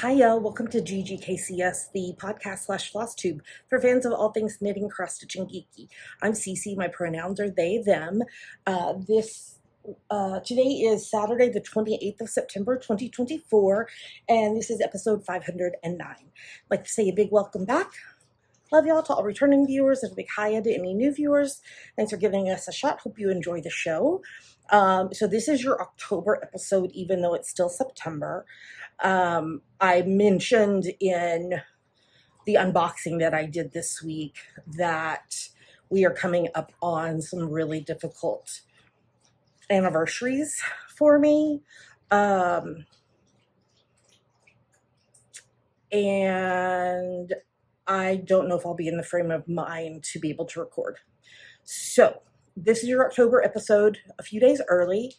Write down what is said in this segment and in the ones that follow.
Hiya, welcome to GGKCS, the podcast slash FlossTube for fans of all things knitting, cross stitching, geeky. I'm Cece. My pronouns are they, them. Today is Saturday, the 28th of September, 2024, and this is episode 509. I'd like to say a big welcome back. Love y'all to all returning viewers, and a big hiya to any new viewers. Thanks for giving us a shot. Hope you enjoy the show. So this is your October episode, even though it's still September. I mentioned in the unboxing that I did this week that we are coming up on some really difficult anniversaries for me. And I don't know if I'll be in the frame of mind to be able to record. So this is your October episode a few days early,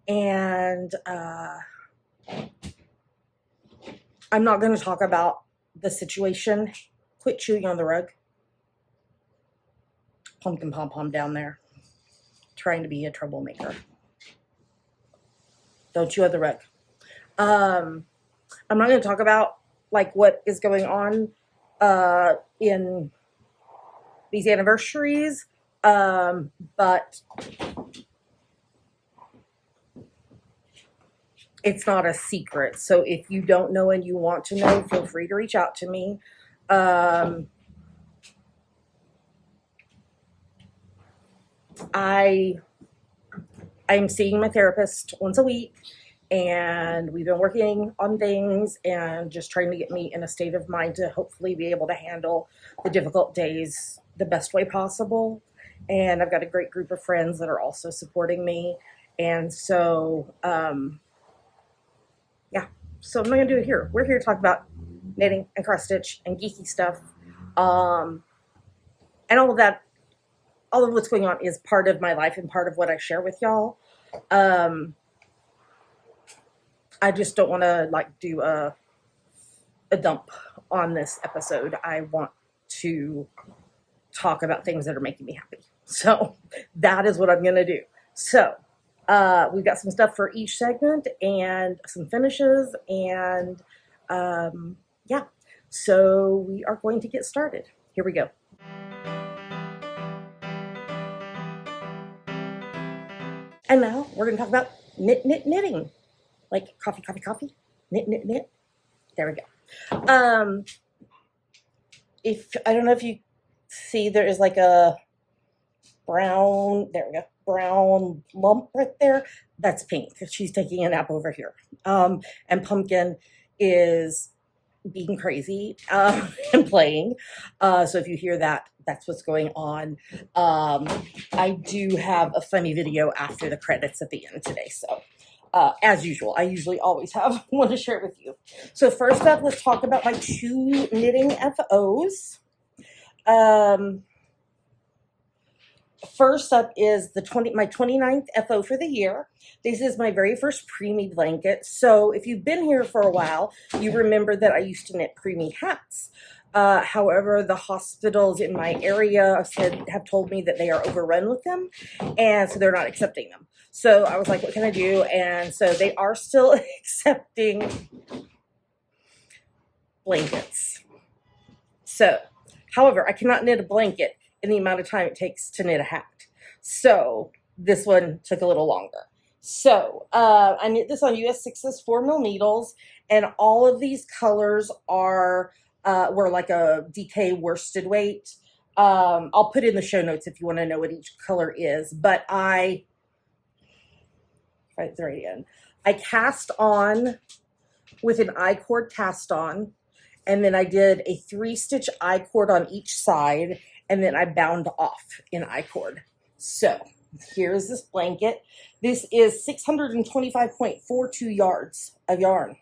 and I'm not going to talk about the situation. Quit chewing on the rug. Pumpkin pom-pom down there, trying to be a troublemaker. Don't chew on the rug. I'm not going to talk about like what is going on in these anniversaries, but it's not a secret. So if you don't know and you want to know, feel free to reach out to me. I'm seeing my therapist once a week, and we've been working on things and just trying to get me in a state of mind to hopefully be able to handle the difficult days the best way possible. And I've got a great group of friends that are also supporting me. And so, so I'm not going to do it here. We're here to talk about knitting and cross stitch and geeky stuff. And all of that, all of what's going on is part of my life and part of what I share with y'all. I just don't want to like do a dump on this episode. I want to talk about things that are making me happy. So that is what I'm going to do. So we've got some stuff for each segment and some finishes, and yeah, so we are going to get started. Here we go. And now we're going to talk about knitting. Like coffee, knit. There we go. If I don't know if you see, there is like a brown, there we go, brown lump right there. That's Pink. She's taking a nap over here. And Pumpkin is being crazy and playing. So if you hear that, that's what's going on. I do have a funny video after the credits at the end today. So as usual, I usually always have one to share with you. So first up, let's talk about my two knitting FOs. First up is my 29th FO for the year. This is my very first preemie blanket. So if you've been here for a while, you remember that I used to knit preemie hats. However, the hospitals in my area have told me that they are overrun with them, and so they're not accepting them. So I was like, what can I do? And so they are still accepting blankets. So, however, I cannot knit a blanket in the amount of time it takes to knit a hat. So this one took a little longer. So I knit this on US 6's 4mm needles, and all of these colors are were like a DK worsted weight. I'll put in the show notes if you want to know what each color is, but I cast on with an I-cord cast on, and then I did a 3-stitch I-cord on each side, and then I bound off in I-cord. So here's this blanket. This is 625.42 yards of yarn,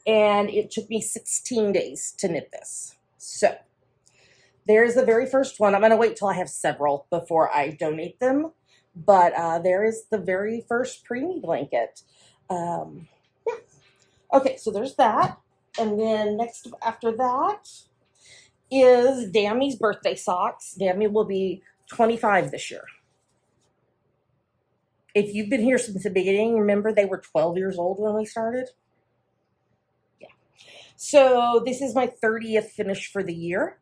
and it took me 16 days to knit this. So there's the very first one. I'm going to wait till I have several before I donate them, but there is the very first preemie blanket. Yeah. Okay, so there's that. And then next after that is Dammy's birthday socks. Dammy will be 25 this year. If you've been here since the beginning, remember they were 12 years old when we started? Yeah. So this is my 30th finish for the year.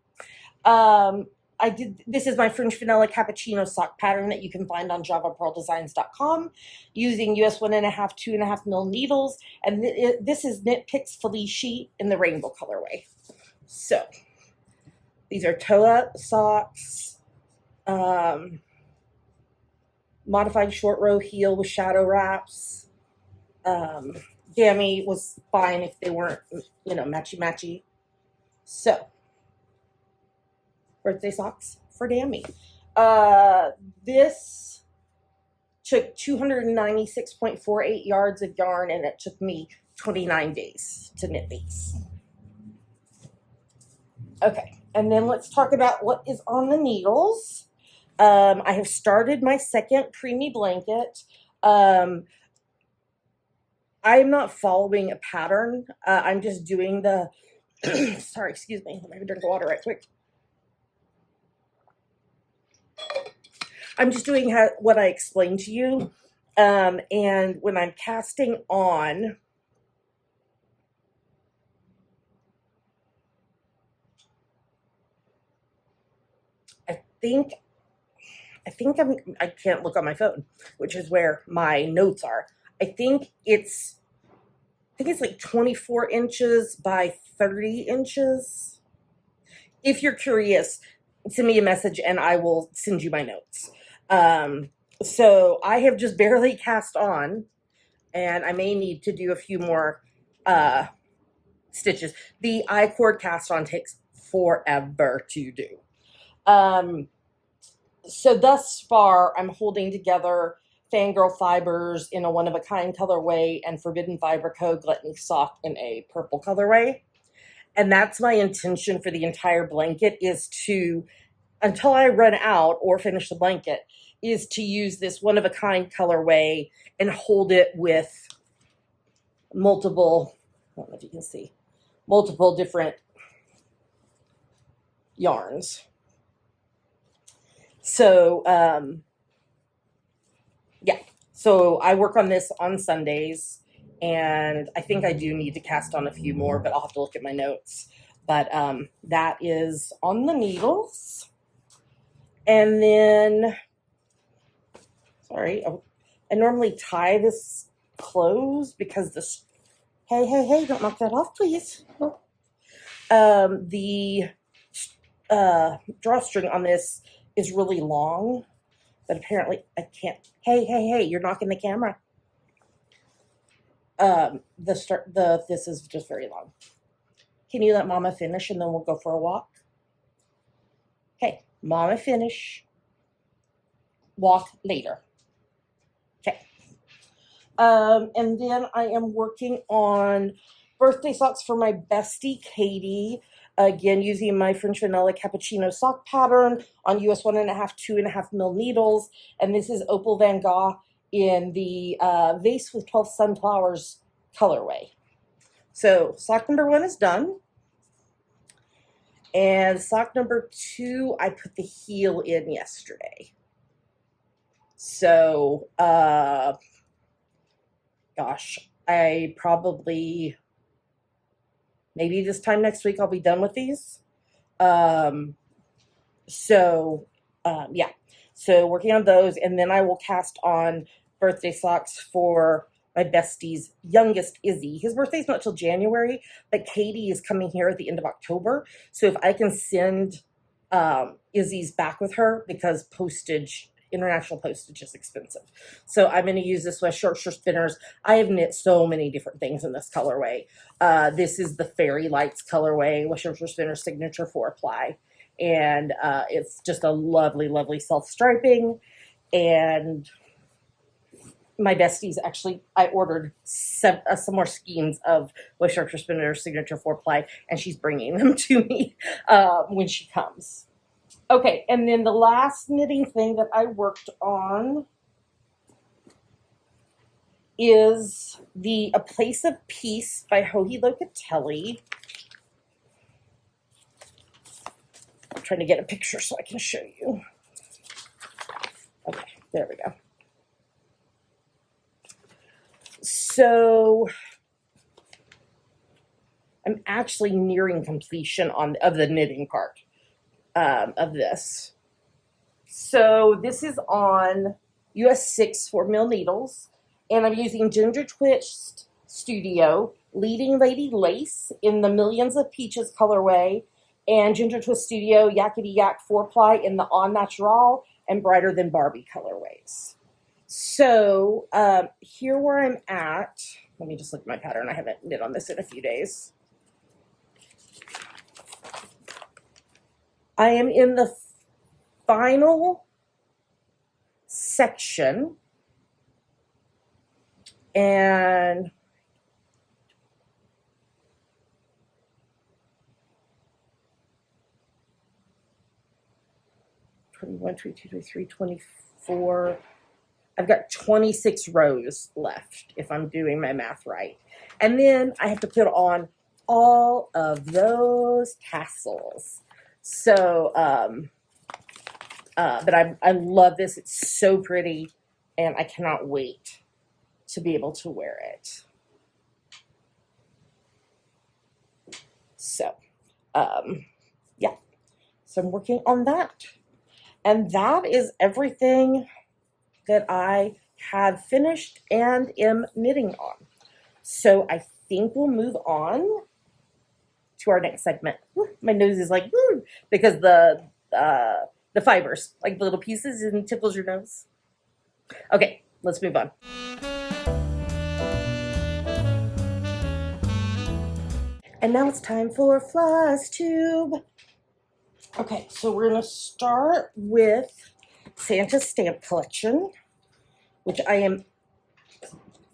This is my French Vanilla Cappuccino sock pattern that you can find on javapearldesigns.com using US 1.5, 2.5 mil needles. And this is Knit Picks Felici in the rainbow colorway. So these are toe-up socks, modified short row heel with shadow wraps. Gammy was fine if they weren't, matchy-matchy. So birthday socks for Dammy. This took 296.48 yards of yarn, and it took me 29 days to knit these. Okay, and then let's talk about what is on the needles. I have started my second preemie blanket. I'm not following a pattern. I'm just doing the, sorry, excuse me, let me drink water right quick. I'm just doing what I explained to you. And when I'm casting on, I can't look on my phone, which is where my notes are. I think it's like 24 inches by 30 inches. If you're curious, send me a message and I will send you my notes. So I have just barely cast on, and I may need to do a few more stitches. The I-cord cast on takes forever to do. So thus far, I'm holding together Fangirl Fibers in a one-of-a-kind colorway and Forbidden Fiber Co. Gluttony Sock in a purple colorway. And that's my intention for the entire blanket, is to, until I run out or finish the blanket, is to use this one-of-a-kind colorway and hold it with multiple, I don't know if you can see, multiple different yarns. So, yeah, so I work on this on Sundays, and I think I do need to cast on a few more, but I'll have to look at my notes. But that is on the needles. And then, sorry, I normally tie this closed because this, hey, don't knock that off, please. The drawstring on this is really long, but apparently I can't. Hey, you're knocking the camera. This is just very long. Can you let Mama finish and then we'll go for a walk? Okay, Mama finish. Walk later. Okay. And then I am working on birthday socks for my bestie, Katie. Again, using my French Vanilla Cappuccino sock pattern on US 1.5, 2.5 mil needles. And this is Opal Van Gogh in the Vase with 12 Sunflowers colorway. So sock number 1 is done. And sock number 2, I put the heel in yesterday. So, gosh, I probably, maybe this time next week I'll be done with these. Yeah. So working on those, and then I will cast on birthday socks for my bestie's youngest, Izzy. His birthday's not till January, but Katie is coming here at the end of October. So if I can send Izzy's back with her, because international postage is expensive. So I'm going to use this with short spinners. I have knit so many different things in this colorway. This is the Fairy Lights colorway with short spinner signature 4-ply. And it's just a lovely, lovely self-striping. And my besties, actually, I ordered some more skeins of with short spinner signature 4-ply, and she's bringing them to me when she comes. Okay, and then the last knitting thing that I worked on is A Place of Peace by Joji Locatelli. I'm trying to get a picture so I can show you. Okay, there we go. So I'm actually nearing completion of the knitting part of this. So this is on US 6 4 mil needles, and I'm using Ginger Twist Studio Leading Lady Lace in the Millions of Peaches colorway, and Ginger Twist Studio Yakety Yak 4-ply in the On Natural and Brighter Than Barbie colorways. So here where I'm at, let me just look at my pattern. I haven't knit on this in a few days. I am in the final section, and (21, 22, 23, 24). I've got 26 rows left if I'm doing my math right. And then I have to put on all of those tassels. So, but I love this. It's so pretty, and I cannot wait to be able to wear it. So, yeah. So I'm working on that. And that is everything that I have finished and am knitting on. So I think we'll move on to our next segment. My nose is like, because the fibers, like the little pieces, and tickles your nose. Okay, let's move on. And now it's time for FlossTube. Okay, so we're going to start with Santa's Stamp Collection, which I am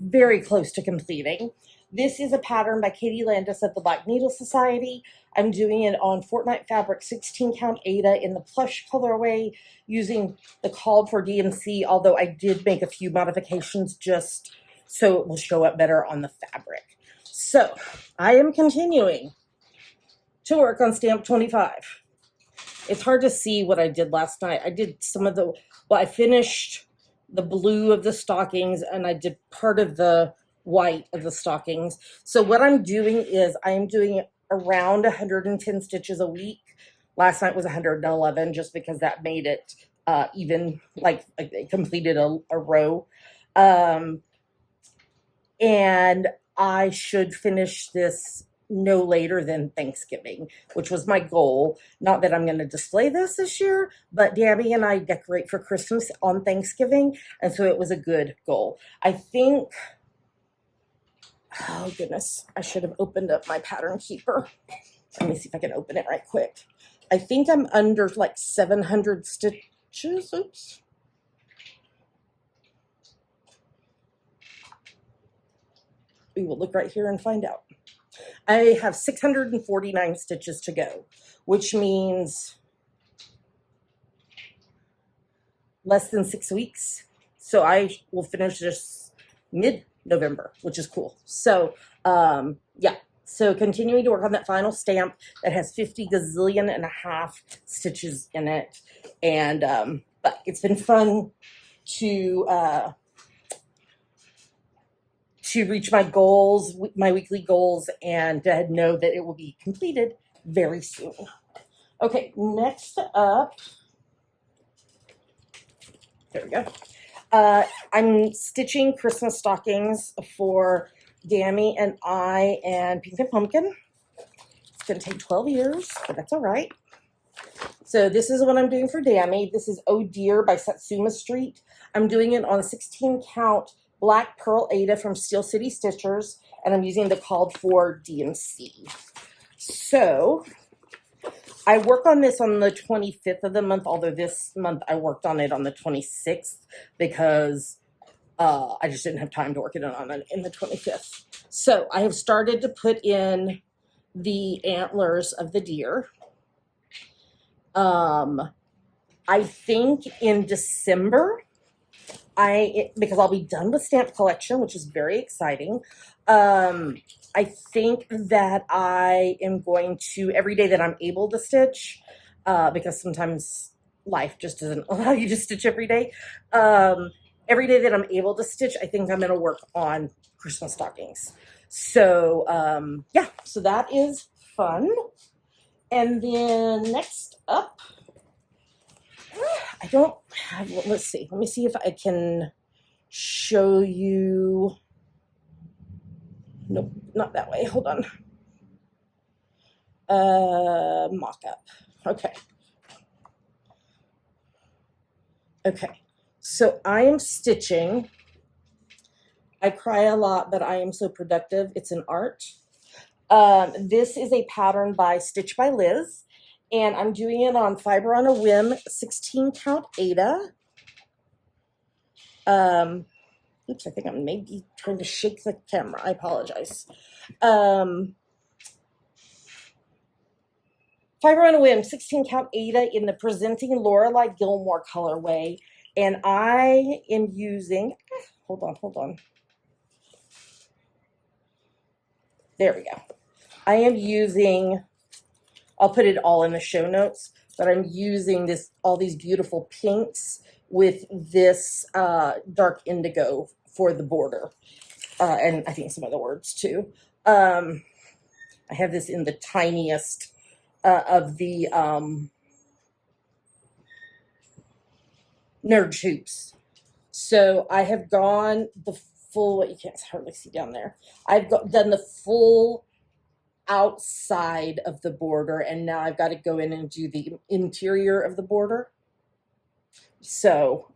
very close to completing. This is a pattern by Katie Landis of the Black Needle Society. I'm doing it on Fortnite Fabric 16 count Ada in the plush colorway using the called for DMC, although I did make a few modifications just so it will show up better on the fabric. So I am continuing to work on stamp 25. It's hard to see what I did last night. I did some of the, well, I finished the blue of the stockings, and I did part of the white of the stockings. So what I'm doing is I'm doing around 110 stitches a week. Last night was 111, just because that made it even, like I completed a row. And I should finish this no later than Thanksgiving, which was my goal. Not that I'm going to display this year, but Dabby and I decorate for Christmas on Thanksgiving, and so it was a good goal. I think, oh goodness, I should have opened up my pattern keeper. Let me see if I can open it right quick. I think I'm under like 700 stitches. Oops. We will look right here and find out. I have 649 stitches to go, which means less than 6 weeks. So I will finish this mid-November, which is cool. So, yeah. So continuing to work on that final stamp that has 50 gazillion and a half stitches in it. And, but it's been fun to reach my goals, my weekly goals, and know that it will be completed very soon. Okay, next up, there we go. I'm stitching Christmas stockings for Dammy and I and Pink and Pumpkin. It's going to take 12 years, but that's all right. So this is what I'm doing for Dammy. This is Oh Dear by Satsuma Street. I'm doing it on 16 count Black Pearl Ada from Steel City Stitchers, and I'm using the called for DMC. So I work on this on the 25th of the month, although this month I worked on it on the 26th because I just didn't have time to work it on in the 25th. So I have started to put in the antlers of the deer. I think in December, because I'll be done with stamp collection, which is very exciting. I think that I am going to, every day that I'm able to stitch, because sometimes life just doesn't allow you to stitch every day. Every day that I'm able to stitch, I think I'm going to work on Christmas stockings. So yeah, so that is fun. And then next up, I don't have, let's see, let me see if I can show you. Nope, not that way. Hold on. Mock-up. Okay. Okay. So I am stitching. I cry a lot, but I am so productive. It's an art. This is a pattern by Stitch by Liz, and I'm doing it on Fiber on a Whim 16 count Aida. Oops, I think I'm maybe trying to shake the camera. I apologize. Fiber on a Whim 16 count Aida in the Presenting Lorelei Gilmore colorway, and I am using, hold on. There we go. I am using, I'll put it all in the show notes, but I'm using all these beautiful pinks with this dark indigo for the border. And I think some other words too. I have this in the tiniest of the nerd hoops. So I have gone the full, what you can't hardly see down there. I've done the full outside of the border, and now I've got to go in and do the interior of the border. So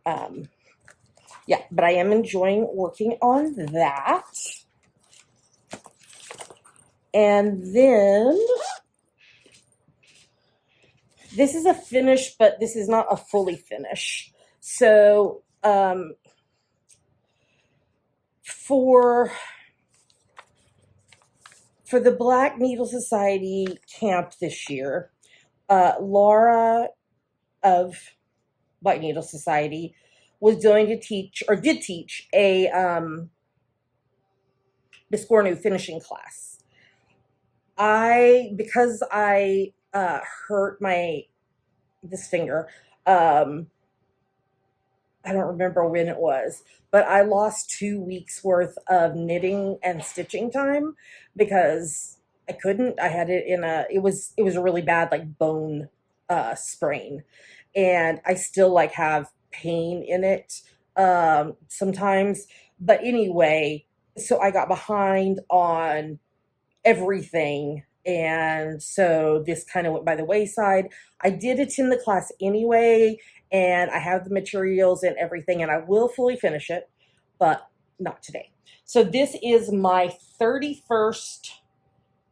yeah, but I am enjoying working on that. And then this is a finish, but this is not a fully finish. So for the Black Needle Society camp this year, Laura of Black Needle Society was going to teach, or did teach, a Biscornu finishing class. Because I hurt this finger, I don't remember when it was, but I lost 2 weeks worth of knitting and stitching time because I couldn't. I had it in it was a really bad like bone sprain, and I still like have pain in it sometimes. But anyway, so I got behind on everything, and so this kind of went by the wayside. I did attend the class anyway, and I have the materials and everything, and I will fully finish it, but not today. So this is my 31st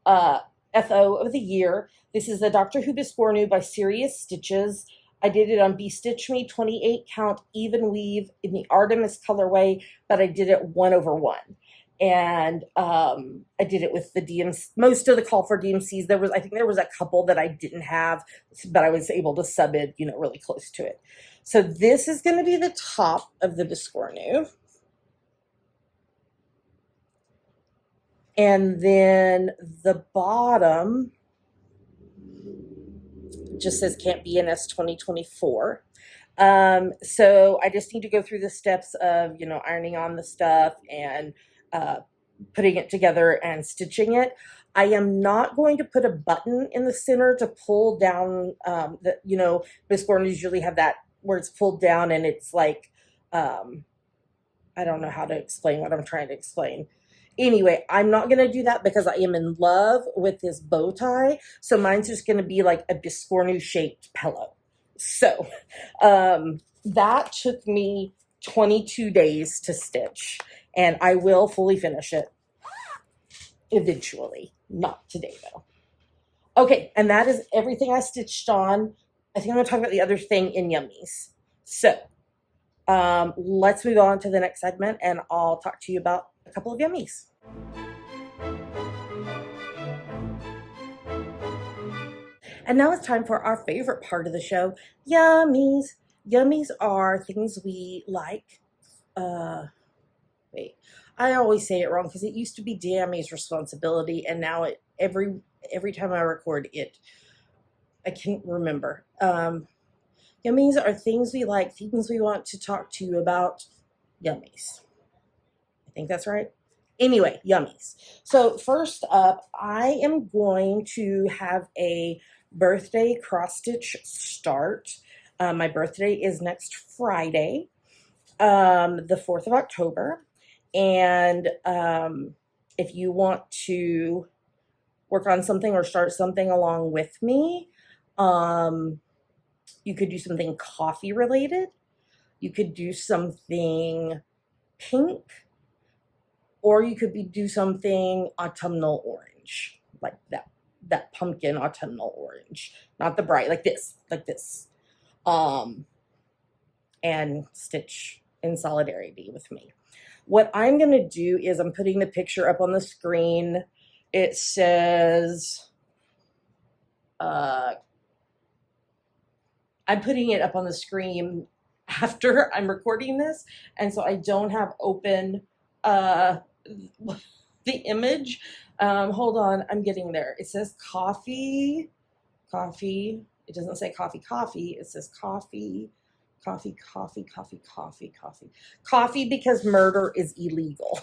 FO of the year. This is the Doctor Who Biscornu by Serious Stitches. I did it on Be Stitch Me 28 count even weave in the Artemis colorway, but I did it 1/1. And I did it with the DMC, most of the call for DMCs. I think there was a couple that I didn't have, but I was able to sub it, really close to it. So this is going to be the top of the Biscornu. And then the bottom just says can't be NS 2024. So I just need to go through the steps of, ironing on the stuff and putting it together and stitching it. I am not going to put a button in the center to pull down Biscornus usually have that where it's pulled down and it's like, I don't know how to explain what I'm trying to explain. Anyway, I'm not going to do that because I am in love with this bow tie. So mine's just going to be like a Biscornu shaped pillow. So that took me 22 days to stitch, and I will fully finish it eventually. Not today, though. Okay, and that is everything I stitched on. I think I'm going to talk about the other thing in Yummies. So let's move on to the next segment, and I'll talk to you about a couple of Yummies. And now it's time for our favorite part of the show, Yummies. Yummies are things we like. Wait, I always say it wrong because it used to be Dammy's responsibility, and now every time I record it, I can't remember. Yummies are things we like, things we want to talk to you about. Yummies. I think that's right. Anyway, yummies. So first up, I am going to have a birthday cross stitch start. My birthday is next Friday, the 4th of October. And if you want to work on something or start something along with me, you could do something coffee related. You could do something pink, or you could do something autumnal orange, like that pumpkin autumnal orange, not the bright, like this, and stitch in solidarity with me. What I'm going to do is I'm putting the picture up on the screen. It says, I'm putting it up on the screen after I'm recording this, and so I don't have open the image. Hold on, I'm getting there. It says coffee. It doesn't say coffee. It says coffee because murder is illegal.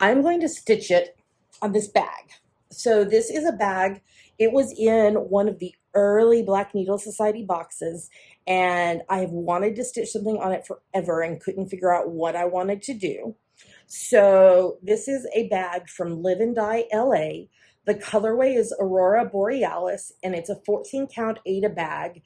I'm going to stitch it on this bag. So this is a bag. It was in one of the early Black Needle Society boxes, and I've wanted to stitch something on it forever and couldn't figure out what I wanted to do. So this is a bag from Live and Die LA. The colorway is Aurora Borealis, and it's a 14 count Aida bag.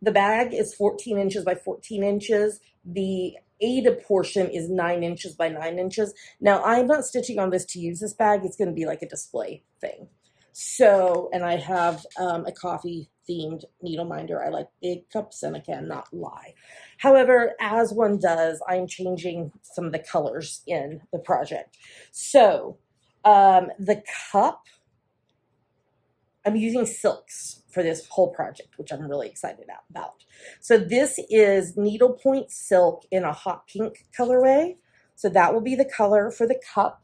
The bag is 14 inches by 14 inches. The Aida portion is 9 inches by 9 inches. Now, I'm not stitching on this to use this bag. It's going to be like a display thing. So, and I have a coffee themed needle minder. I like big cups and I cannot lie. However, as one does, I'm changing some of the colors in the project. So, the cup, I'm using silks for this whole project, which I'm really excited about. So this is needlepoint silk in a hot pink colorway. So that will be the color for the cup.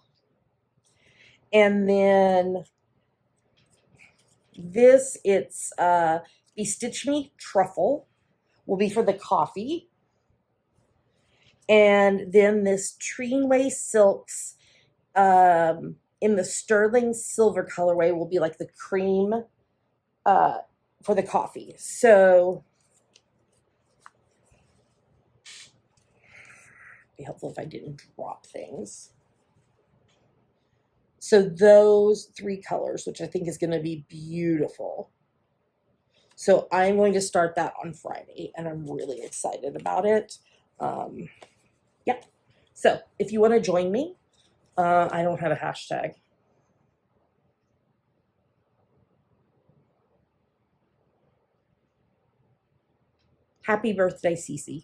And then this, it's Be Stitch Me Truffle will be for the coffee. And then this Treenway Silks in the sterling silver colorway will be like the cream for the coffee. So it'd be helpful if I didn't drop things. So those 3 colors, which I think is going to be beautiful. So I'm going to start that on Friday, and I'm really excited about it. Yeah. So if you want to join me, I don't have a hashtag. Happy birthday, Cece.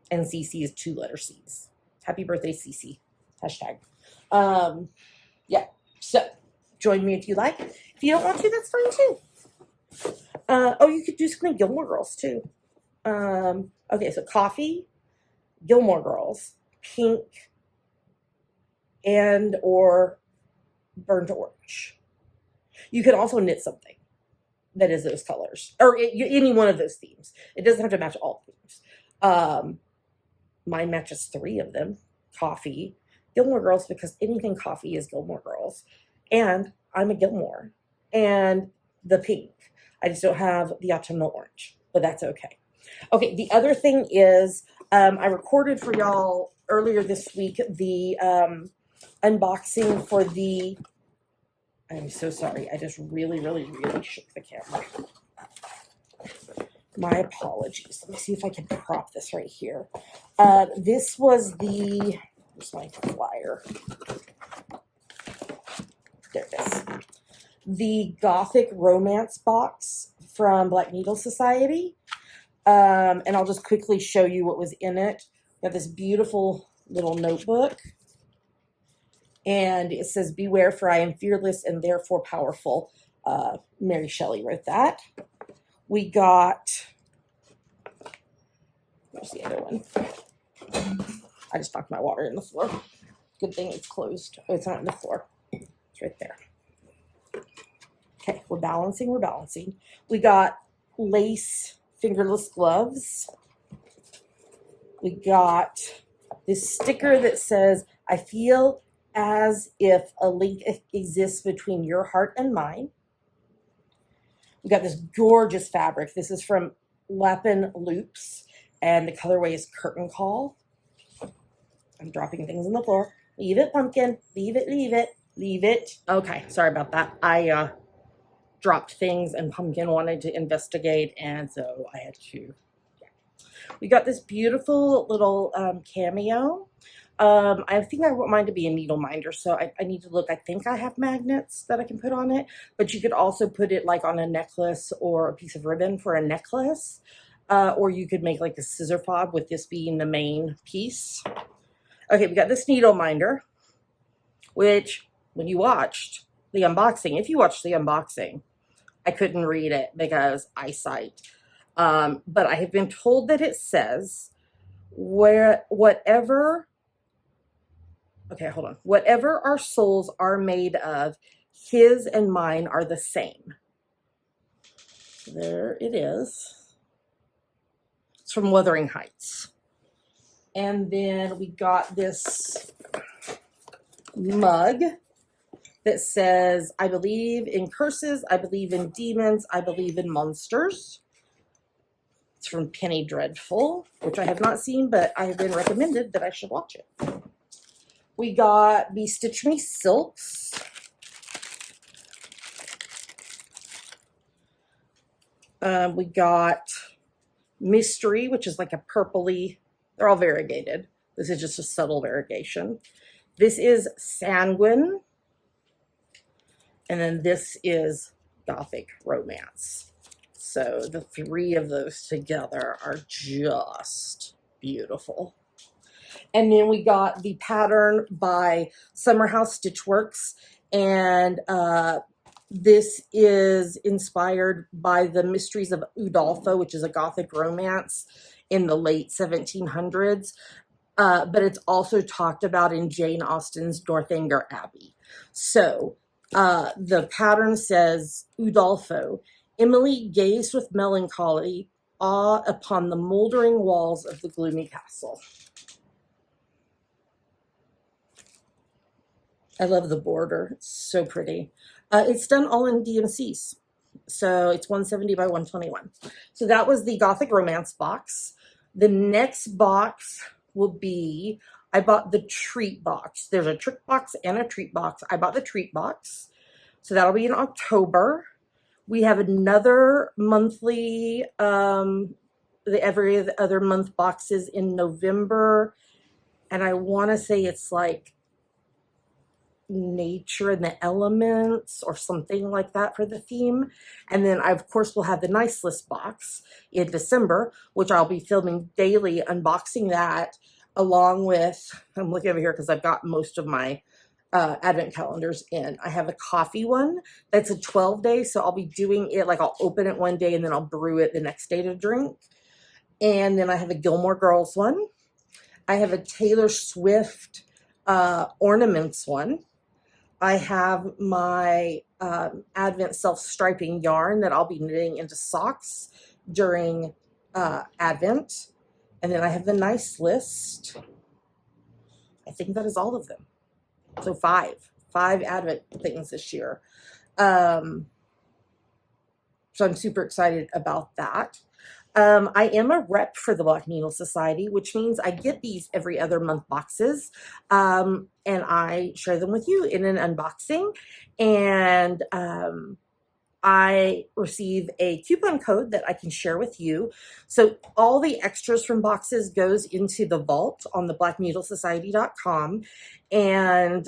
And Cece is 2 letter C's. Happy birthday, Cece. Hashtag. Yeah. So join me if you like. If you don't want to, that's fine too. Oh, you could do something Gilmore Girls too. Okay, so coffee, Gilmore Girls, pink, and or burnt orange. You could also knit something that is those colors, or any one of those themes. It doesn't have to match all themes. Mine matches 3 of them. Coffee, Gilmore Girls, because anything coffee is Gilmore Girls. And I'm a Gilmore. And the pink. I just don't have the autumnal orange, but that's okay. Okay, the other thing is I recorded for y'all earlier this week the unboxing for the, I'm so sorry, I just really shook the camera. My apologies. Let me see if I can prop this right here. This was the, where's my flyer? There it is. The Gothic Romance box from Black Needle Society. And I'll just quickly show you what was in it. We have this beautiful little notebook. And it says, "Beware, for I am fearless and therefore powerful." Mary Shelley wrote that. We got, where's the other one? I just knocked my water in the floor. Good thing it's closed. Oh, it's not on the floor. It's right there. Okay, we're balancing. We got lace fingerless gloves. We got this sticker that says, I feel as if a link exists between your heart and mine. We got this gorgeous fabric. This is from Lapin Loops, and the colorway is Curtain Call. I'm dropping things on the floor. Leave it, pumpkin. Leave it, leave it, leave it. Okay, sorry about that. I dropped things and Pumpkin wanted to investigate, and so I had to. Yeah. We got this beautiful little cameo. I think I want mine to be a needle minder, so I need to look. I think I have magnets that I can put on it, but you could also put it like on a necklace or a piece of ribbon for a necklace, or you could make like a scissor fob with this being the main piece. Okay, we got this needle minder, which when you watched the unboxing, if you watched the unboxing, I couldn't read it because eyesight. But I have been told that it says whatever our souls are made of, his and mine are the same. There it is. It's from Wuthering Heights. And then we got this mug that says, I believe in curses, I believe in demons, I believe in monsters. It's from Penny Dreadful, which I have not seen, but I have been recommended that I should watch it. We got Be Stitch Me Silks. We got Mystery, which is like a purpley. They're all variegated. This is just a subtle variegation. This is Sanguine. And then this is Gothic Romance. So the three of those together are just beautiful. And then we got the pattern by Summerhouse Stitchworks. And this is inspired by the Mysteries of Udolpho, which is a Gothic romance in the late 1700s. But it's also talked about in Jane Austen's Northanger Abbey. So the pattern says, Udolpho, Emily gazed with melancholy awe upon the moldering walls of the gloomy castle. I love the border. It's so pretty. It's done all in DMCs. So it's 170 by 121. So that was the Gothic Romance box. The next box will be, I bought the treat box. There's a trick box and a treat box. I bought the treat box. So that'll be in October. We have another monthly, the every other month boxes in November. And I want to say it's like nature and the elements or something like that for the theme. And then I, of course, will have the Nice List box in December, which I'll be filming daily, unboxing that along with, I'm looking over here because I've got most of my advent calendars in. I have a coffee one that's a 12-day, so I'll be doing it like I'll open it one day and then I'll brew it the next day to drink. And then I have a Gilmore Girls one. I have a Taylor Swift ornaments one. I have my Advent self-striping yarn that I'll be knitting into socks during Advent. And then I have the Nice List. I think that is all of them. So five Advent things this year. So I'm super excited about that. I am a rep for the Black Needle Society, which means I get these every other month boxes, and I share them with you in an unboxing, and I receive a coupon code that I can share with you. So all the extras from boxes goes into the vault on the blackneedlesociety.com, and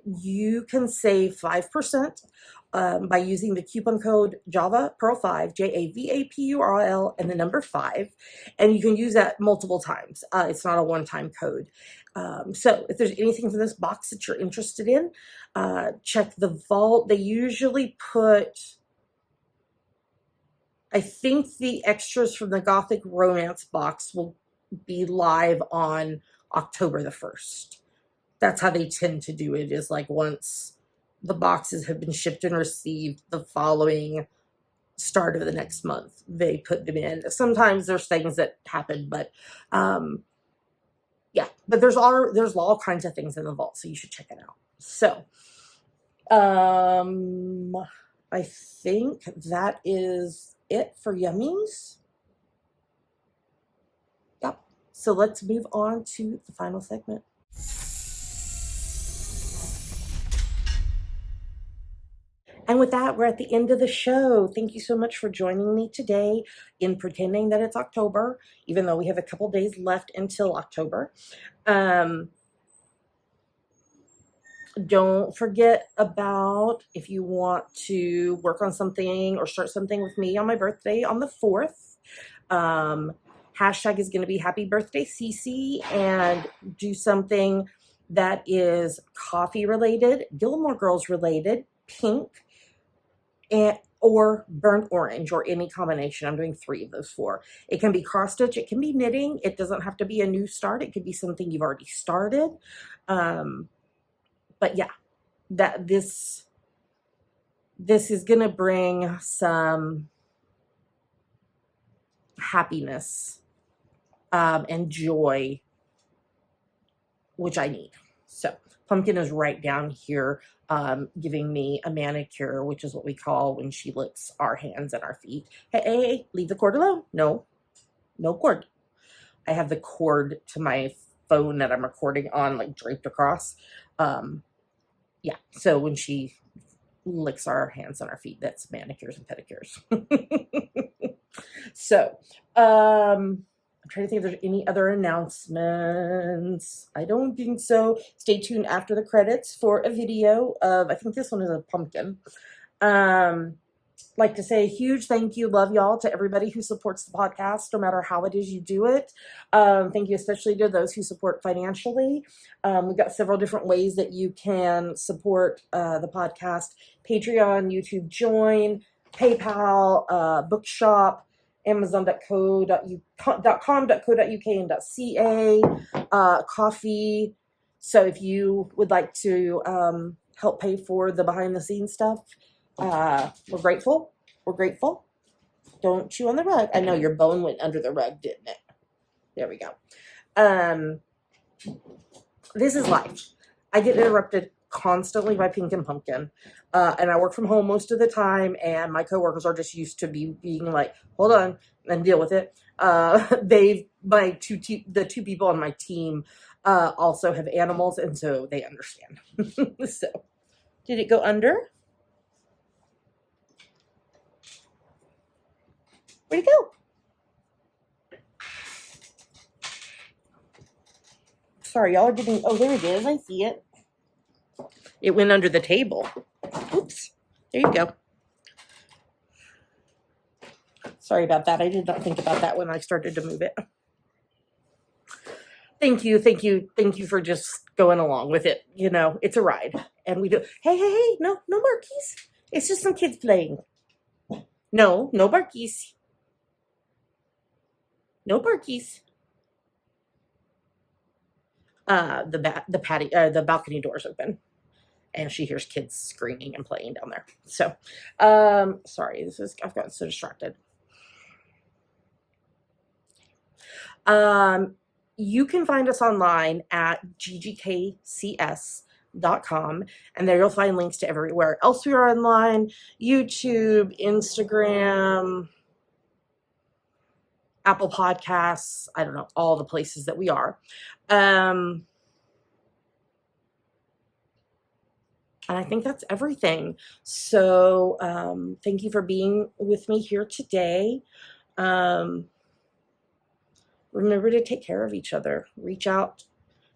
you can save 5% by using the coupon code JavaPearl5, JAVAPURL, and the number 5. And you can use that multiple times. It's not a one-time code. So if there's anything from this box that you're interested in, check the vault. They usually put, I think the extras from the Gothic Romance box will be live on October the 1st. That's how they tend to do it, is like once the boxes have been shipped and received the following start of the next month, they put them in. Sometimes there's things that happen, but yeah, But there's all kinds of things in the vault, so you should check it out. So, I think that is it for yummies. Yep. So let's move on to the final segment. And with that, we're at the end of the show. Thank you so much for joining me today in pretending that it's October, even though we have a couple days left until October. Don't forget about, if you want to work on something or start something with me on my birthday on the 4th, hashtag is going to be happy birthday Cece, and do something that is coffee related, Gilmore Girls related, pink, or burnt orange, or any combination. I'm doing 3 of those 4. It can be cross stitch, it can be knitting, it doesn't have to be a new start, it could be something you've already started. But yeah, that this is gonna bring some happiness and joy, which I need. So Pumpkin is right down here giving me a manicure, which is what we call when she licks our hands and our feet. Hey, leave the cord alone. No cord. I have the cord to my phone that I'm recording on, like, draped across. Yeah, so when she licks our hands and our feet, that's manicures and pedicures. So, I'm trying to think if there's any other announcements. I don't think so. Stay tuned after the credits for a video of, I think this one is a pumpkin. Like to say a huge thank you, love y'all, to everybody who supports the podcast, no matter how it is you do it. Thank you especially to those who support financially. We've got several different ways that you can support the podcast: Patreon, YouTube Join, PayPal, Bookshop, Amazon.com.uk and .ca, Coffee. So if you would like to help pay for the behind the scenes stuff, we're grateful. We're grateful. Don't chew on the rug. I know your bone went under the rug, didn't it? There we go. This is life. I get interrupted constantly by Pink and Pumpkin. And I work from home most of the time, and my coworkers are just used to being like, hold on, and deal with it. The 2 people on my team also have animals, and so they understand. So, did it go under? Where'd it go? Sorry, y'all are getting, oh, there it is. I see it. It went under the table. Oops. There you go. Sorry about that. I did not think about that when I started to move it. Thank you for just going along with it. You know, it's a ride. And we do, hey, no barkies. It's just some kids playing. No barkies. No barkies. The balcony door's open, and she hears kids screaming and playing down there. So, sorry, I've gotten so distracted. You can find us online at GGKCS.com, and there you'll find links to everywhere else we are online: YouTube, Instagram, Apple Podcasts, I don't know, all the places that we are. And I think that's everything. So thank you for being with me here today. Remember to take care of each other. Reach out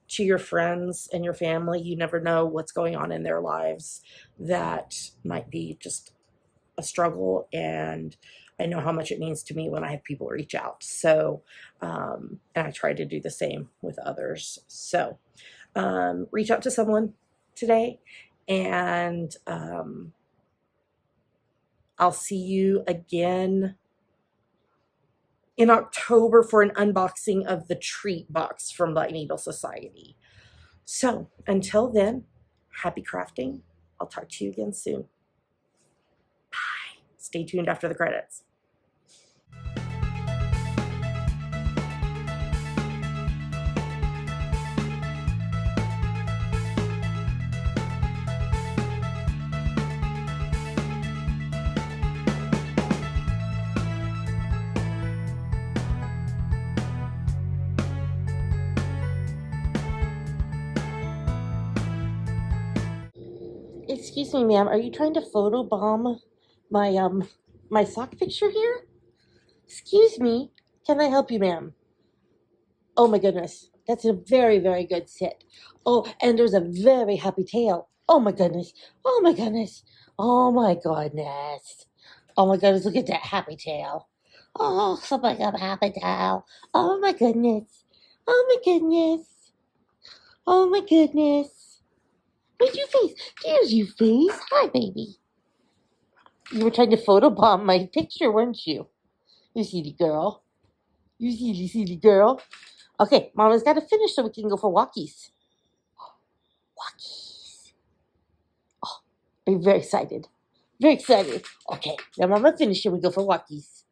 to your friends and your family. You never know what's going on in their lives that might be just a struggle, and I know how much it means to me when I have people reach out. So, and I try to do the same with others. So, reach out to someone today, and I'll see you again in October for an unboxing of the treat box from Black Needle Society. So, until then, happy crafting. I'll talk to you again soon. Bye. Stay tuned after the credits. Excuse me, ma'am. Are you trying to photobomb my sock picture here? Excuse me. Can I help you, ma'am? Oh my goodness. That's a very, very good sit. Oh, and there's a very happy tail. Oh my goodness. Oh my goodness. Oh my goodness. Oh my goodness. Look at that happy tail. Oh, so my god, happy tail. Oh my goodness. Oh my goodness. Oh my goodness. Where's your face? There's your face. Hi, baby. You were trying to photobomb my picture, weren't you? You silly girl. You silly girl. Okay, Mama's got to finish so we can go for walkies. Walkies. Oh, are you very excited? Very excited. Okay, now Mama finished and we go for walkies.